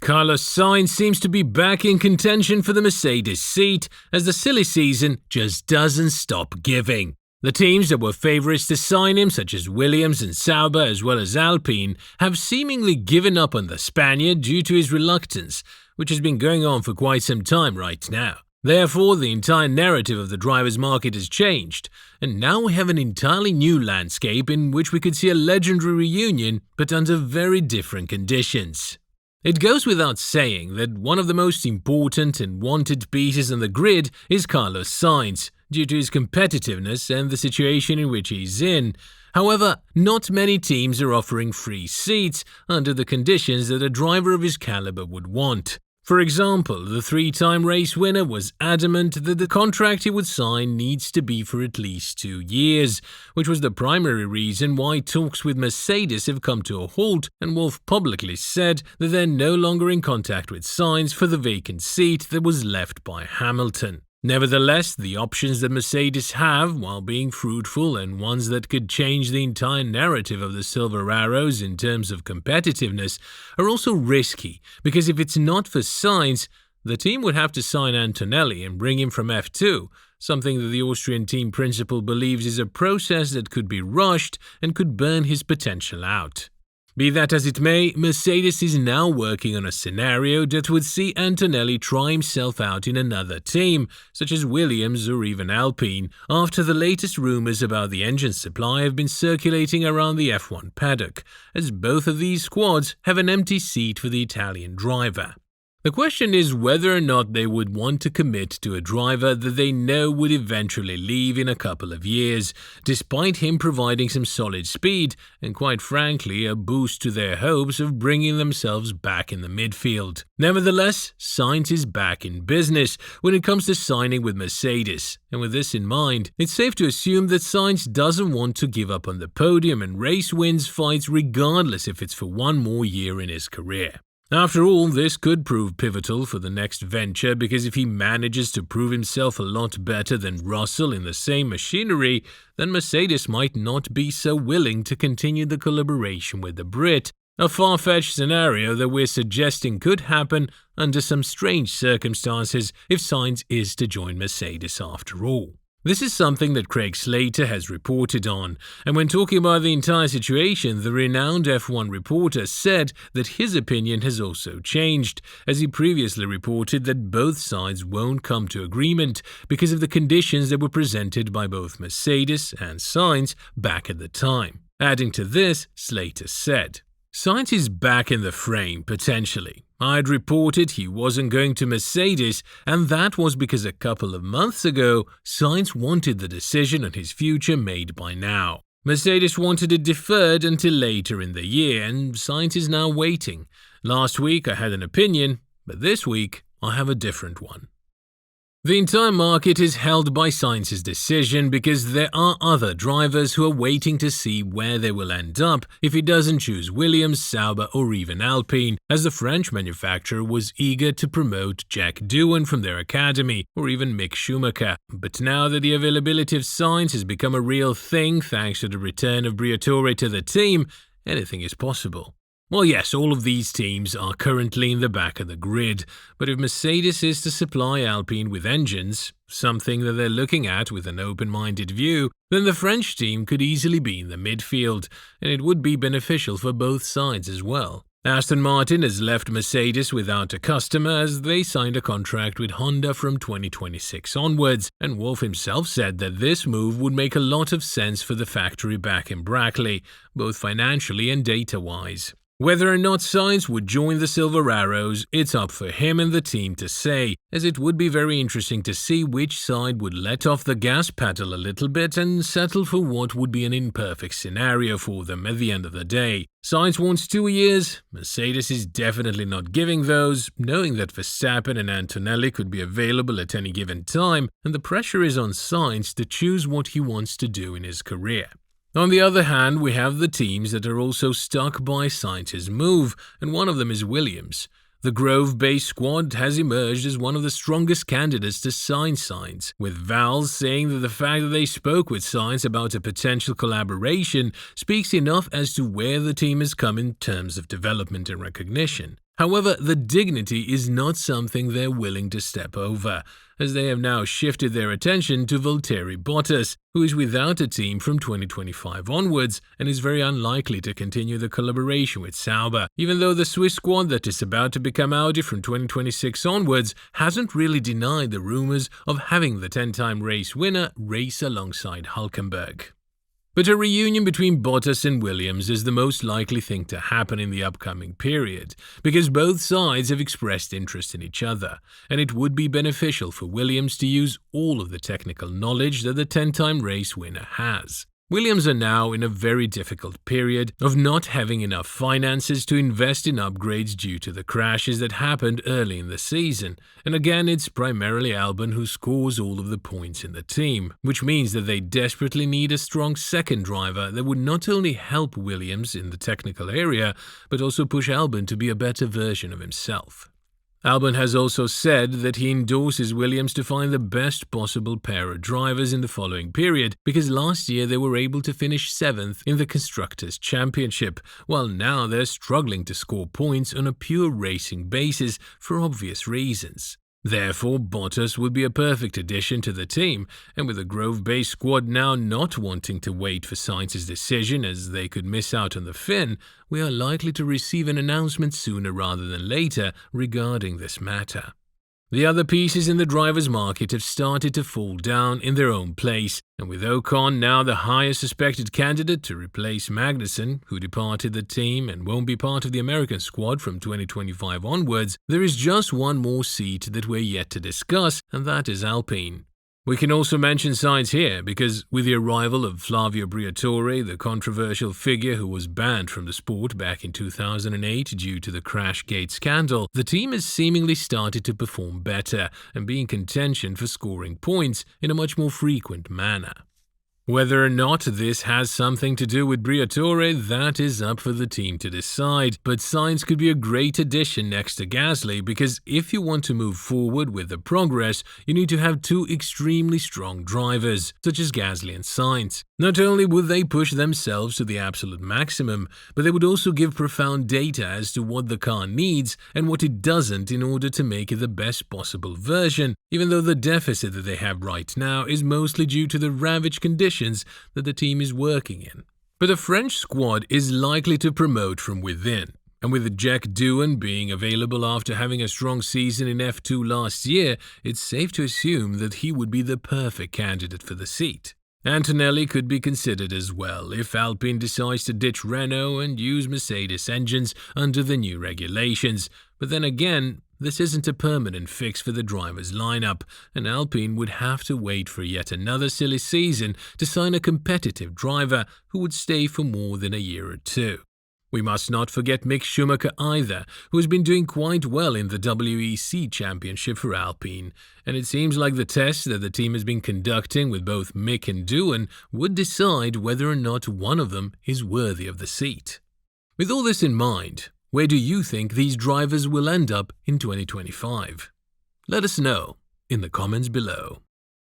Carlos Sainz seems to be back in contention for the Mercedes seat as the silly season just doesn't stop giving. The teams that were favourites to sign him, such as Williams and Sauber as well as Alpine, have seemingly given up on the Spaniard due to his reluctance, which has been going on for quite some time right now. Therefore, the entire narrative of the drivers' market has changed, and now we have an entirely new landscape in which we could see a legendary reunion, but under very different conditions. It goes without saying that one of the most important and wanted pieces on the grid is Carlos Sainz, due to his competitiveness and the situation in which he's in. However, not many teams are offering free seats under the conditions that a driver of his caliber would want. For example, the three-time race winner was adamant that the contract he would sign needs to be for at least 2 years, which was the primary reason why talks with Mercedes have come to a halt, and Wolff publicly said that they're no longer in contact with Sainz for the vacant seat that was left by Hamilton. Nevertheless, the options that Mercedes have, while being fruitful and ones that could change the entire narrative of the Silver Arrows in terms of competitiveness, are also risky, because if it's not for Sainz, the team would have to sign Antonelli and bring him from F2, something that the Austrian team principal believes is a process that could be rushed and could burn his potential out. Be that as it may, Mercedes is now working on a scenario that would see Antonelli try himself out in another team, such as Williams or even Alpine, after the latest rumours about the engine supply have been circulating around the F1 paddock, as both of these squads have an empty seat for the Italian driver. The question is whether or not they would want to commit to a driver that they know would eventually leave in a couple of years, despite him providing some solid speed and, quite frankly, a boost to their hopes of bringing themselves back in the midfield. Nevertheless, Sainz is back in business when it comes to signing with Mercedes, and with this in mind, it's safe to assume that Sainz doesn't want to give up on the podium and race wins fights regardless if it's for one more year in his career. After all, this could prove pivotal for the next venture, because if he manages to prove himself a lot better than Russell in the same machinery, then Mercedes might not be so willing to continue the collaboration with the Brit, a far-fetched scenario that we're suggesting could happen under some strange circumstances if Sainz is to join Mercedes after all. This is something that Craig Slater has reported on, and when talking about the entire situation, the renowned F1 reporter said that his opinion has also changed, as he previously reported that both sides won't come to agreement because of the conditions that were presented by both Mercedes and Sainz back at the time. Adding to this, Slater said, "Sainz is back in the frame, potentially. I'd reported he wasn't going to Mercedes, and that was because a couple of months ago, Sainz wanted the decision on his future made by now. Mercedes wanted it deferred until later in the year, and Sainz is now waiting. Last week I had an opinion, but this week I have a different one." The entire market is held by Sainz's decision because there are other drivers who are waiting to see where they will end up if he doesn't choose Williams, Sauber or even Alpine, as the French manufacturer was eager to promote Jack Doohan from their academy, or even Mick Schumacher. But now that the availability of Sainz has become a real thing thanks to the return of Briatore to the team, anything is possible. Well, yes, all of these teams are currently in the back of the grid, but if Mercedes is to supply Alpine with engines, something that they're looking at with an open-minded view, then the French team could easily be in the midfield, and it would be beneficial for both sides as well. Aston Martin has left Mercedes without a customer as they signed a contract with Honda from 2026 onwards, and Wolff himself said that this move would make a lot of sense for the factory back in Brackley, both financially and data-wise. Whether or not Sainz would join the Silver Arrows, it's up for him and the team to say, as it would be very interesting to see which side would let off the gas pedal a little bit and settle for what would be an imperfect scenario for them at the end of the day. Sainz wants 2 years, Mercedes is definitely not giving those, knowing that Verstappen and Antonelli could be available at any given time, and the pressure is on Sainz to choose what he wants to do in his career. On the other hand, we have the teams that are also stuck by Sainz's move, and one of them is Williams. The Grove-based squad has emerged as one of the strongest candidates to sign Sainz, with Vals saying that the fact that they spoke with Sainz about a potential collaboration speaks enough as to where the team has come in terms of development and recognition. However, the dignity is not something they're willing to step over, as they have now shifted their attention to Valtteri Bottas, who is without a team from 2025 onwards and is very unlikely to continue the collaboration with Sauber, even though the Swiss squad that is about to become Audi from 2026 onwards hasn't really denied the rumours of having the 10-time race winner race alongside Hülkenberg. But a reunion between Bottas and Williams is the most likely thing to happen in the upcoming period, because both sides have expressed interest in each other, and it would be beneficial for Williams to use all of the technical knowledge that the 10-time race winner has. Williams are now in a very difficult period of not having enough finances to invest in upgrades due to the crashes that happened early in the season, and again it's primarily Albon who scores all of the points in the team, which means that they desperately need a strong second driver that would not only help Williams in the technical area, but also push Albon to be a better version of himself. Albon has also said that he endorses Williams to find the best possible pair of drivers in the following period, because last year they were able to finish 7th in the Constructors' Championship, while now they're struggling to score points on a pure racing basis for obvious reasons. Therefore, Bottas would be a perfect addition to the team, and with the Grove-based squad now not wanting to wait for Sainz's decision as they could miss out on the Finn, we are likely to receive an announcement sooner rather than later regarding this matter. The other pieces in the drivers' market have started to fall down in their own place, and with Ocon now the highest suspected candidate to replace Magnussen, who departed the team and won't be part of the American squad from 2025 onwards, there is just one more seat that we're yet to discuss, and that is Alpine. We can also mention Sainz here, because with the arrival of Flavio Briatore, the controversial figure who was banned from the sport back in 2008 due to the Crashgate scandal, the team has seemingly started to perform better and be in contention for scoring points in a much more frequent manner. Whether or not this has something to do with Briatore, that is up for the team to decide, but Sainz could be a great addition next to Gasly, because if you want to move forward with the progress, you need to have two extremely strong drivers, such as Gasly and Sainz. Not only would they push themselves to the absolute maximum, but they would also give profound data as to what the car needs and what it doesn't in order to make it the best possible version, even though the deficit that they have right now is mostly due to the ravaged conditions that the team is working in. But the French squad is likely to promote from within, and with Jack Doohan being available after having a strong season in F2 last year, it's safe to assume that he would be the perfect candidate for the seat. Antonelli could be considered as well if Alpine decides to ditch Renault and use Mercedes engines under the new regulations, but then again, this isn't a permanent fix for the drivers' lineup, and Alpine would have to wait for yet another silly season to sign a competitive driver who would stay for more than a year or two. We must not forget Mick Schumacher either, who has been doing quite well in the WEC Championship for Alpine, and it seems like the test that the team has been conducting with both Mick and Doohan would decide whether or not one of them is worthy of the seat. With all this in mind, where do you think these drivers will end up in 2025? Let us know in the comments below.